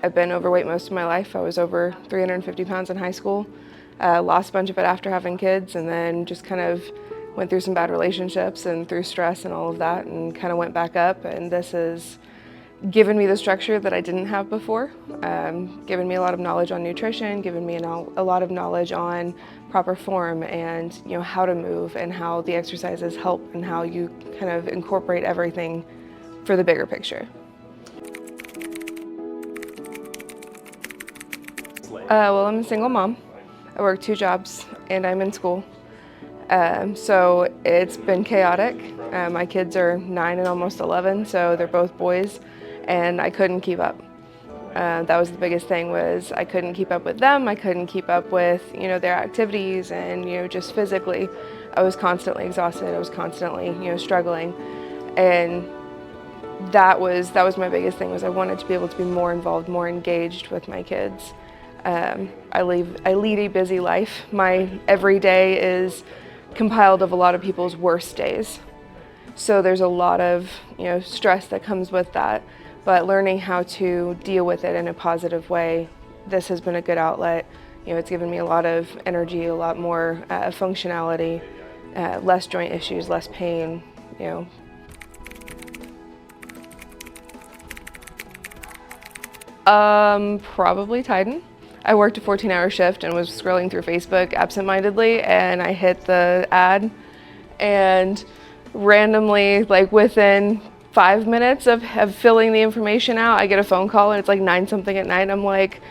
I've been overweight most of my life. I was over 350 pounds in high school, lost a bunch of it after having kids, and then just kind of went through some bad relationships and through stress and all of that, and kind of went back up. And this has given me the structure that I didn't have before, given me a lot of knowledge on nutrition, given me a lot of knowledge on proper form and how to move and how the exercises help and how you kind of incorporate everything for the bigger picture. Well, I'm a single mom. I work 2 jobs and I'm in school. So it's been chaotic. My kids are 9 and almost 11, so they're both boys, and I couldn't keep up. That was the biggest thing, was I couldn't keep up with them. I couldn't keep up with their activities, and just physically I was constantly exhausted. I was constantly struggling, and that was my biggest thing, was I wanted to be able to be more involved, more engaged with my kids. I lead a busy life. My every day is compiled of a lot of people's worst days. So there's a lot of stress that comes with that, but learning how to deal with it in a positive way, this has been a good outlet. It's given me a lot of energy, a lot more functionality, less joint issues, less pain. Probably Titan. I worked a 14-hour shift and was scrolling through Facebook absentmindedly, and I hit the ad, and randomly, like within 5 minutes of filling the information out, I get a phone call, and it's like 9-something at night, and I'm like,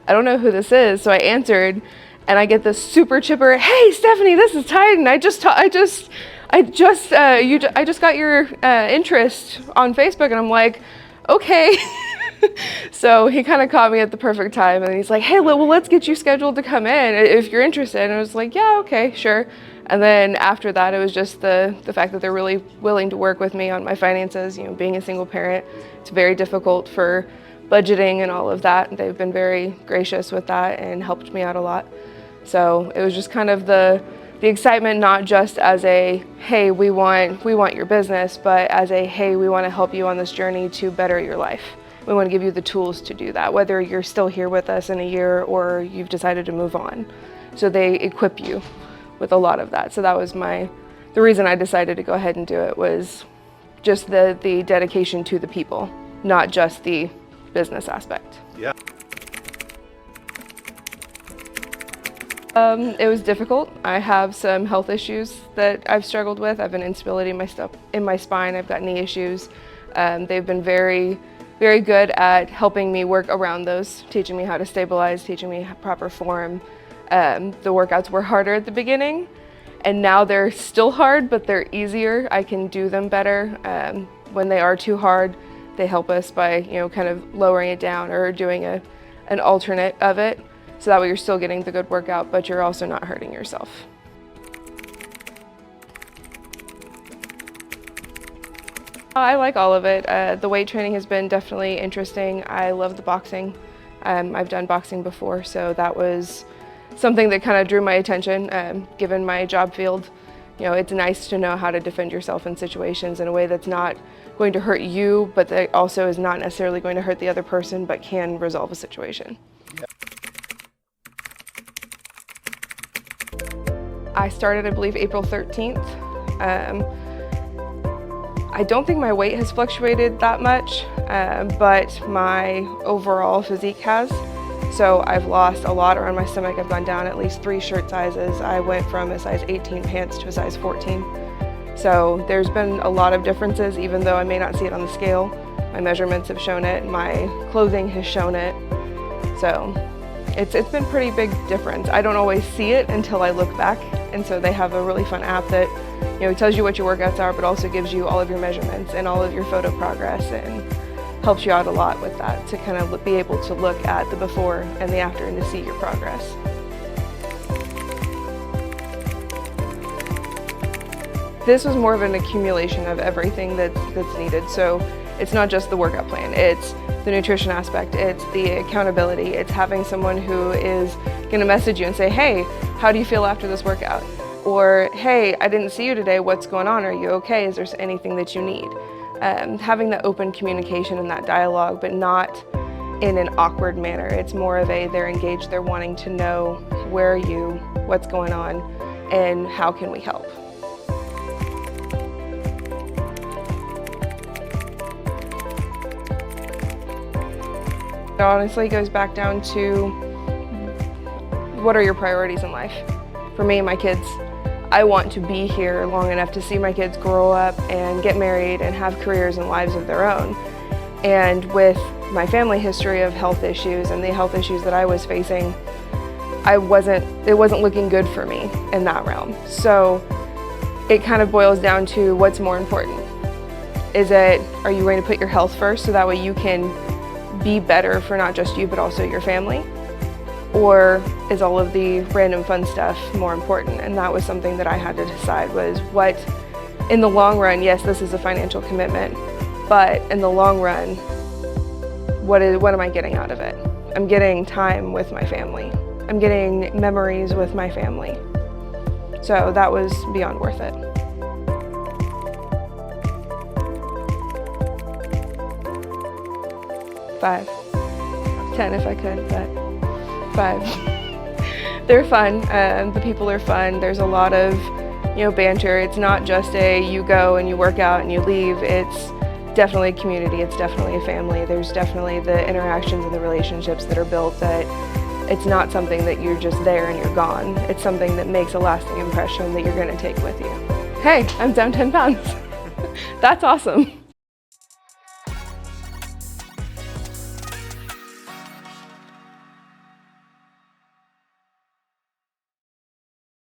I don't know who this is. So I answered, and I get this super chipper, "Hey Stephanie, this is Titan. I just got your interest on Facebook," and I'm like, okay. So he kind of caught me at the perfect time, and he's like, "Hey, well, let's get you scheduled to come in if you're interested." And I was like, "Yeah, okay, sure." And then after that, it was just the fact that they're really willing to work with me on my finances. Being a single parent, it's very difficult for budgeting and all of that. They've been very gracious with that and helped me out a lot. So it was just kind of the excitement, not just as a, hey, we want your business, but as a, hey, we want to help you on this journey to better your life. We want to give you the tools to do that, whether you're still here with us in a year or you've decided to move on. So they equip you with a lot of that. So that was the reason I decided to go ahead and do it, was just the dedication to the people, not just the business aspect. Yeah. It was difficult. I have some health issues that I've struggled with. I have an instability in my spine. I've got knee issues. They've been very, very good at helping me work around those, teaching me how to stabilize, teaching me proper form. The workouts were harder at the beginning, and now they're still hard, but they're easier. I can do them better. When they are too hard, they help us by kind of lowering it down or doing an alternate of it, so that way you're still getting the good workout, but you're also not hurting yourself. I like all of it. The weight training has been definitely interesting. I love the boxing. I've done boxing before, so that was something that kind of drew my attention, given my job field. It's nice to know how to defend yourself in situations in a way that's not going to hurt you, but that also is not necessarily going to hurt the other person, but can resolve a situation. I started, I believe, April 13th. I don't think my weight has fluctuated that much, but my overall physique has. So I've lost a lot around my stomach. I've gone down at least 3 shirt sizes. I went from a size 18 pants to a size 14. So there's been a lot of differences, even though I may not see it on the scale. My measurements have shown it, my clothing has shown it. So it's been a pretty big difference. I don't always see it until I look back. And so they have a really fun app that it tells you what your workouts are, but also gives you all of your measurements and all of your photo progress, and helps you out a lot with that, to kind of be able to look at the before and the after and to see your progress. This was more of an accumulation of everything that's needed. So it's not just the workout plan, it's the nutrition aspect, it's the accountability, it's having someone who is going to message you and say, "Hey, how do you feel after this workout?" Or, "Hey, I didn't see you today, what's going on? Are you okay? Is there anything that you need?" Having that open communication and that dialogue, but not in an awkward manner. It's more of they're engaged, they're wanting to know where are you, what's going on, and how can we help. It honestly goes back down to what are your priorities in life? For me and my kids, I want to be here long enough to see my kids grow up and get married and have careers and lives of their own. And with my family history of health issues and the health issues that I was facing, it wasn't looking good for me in that realm. So it kind of boils down to what's more important. Are you going to put your health first so that way you can be better for not just you but also your family? Or is all of the random fun stuff more important? And that was something that I had to decide was what, in the long run, yes, this is a financial commitment, but in the long run, what am I getting out of it? I'm getting time with my family. I'm getting memories with my family. So that was beyond worth it. Five. 10 if I could, but 5. They're fun. The people are fun. There's a lot of, banter. It's not just you go and you work out and you leave. It's definitely a community. It's definitely a family. There's definitely the interactions and the relationships that are built that it's not something that you're just there and you're gone. It's something that makes a lasting impression that you're going to take with you. Hey, I'm down 10 pounds. That's awesome.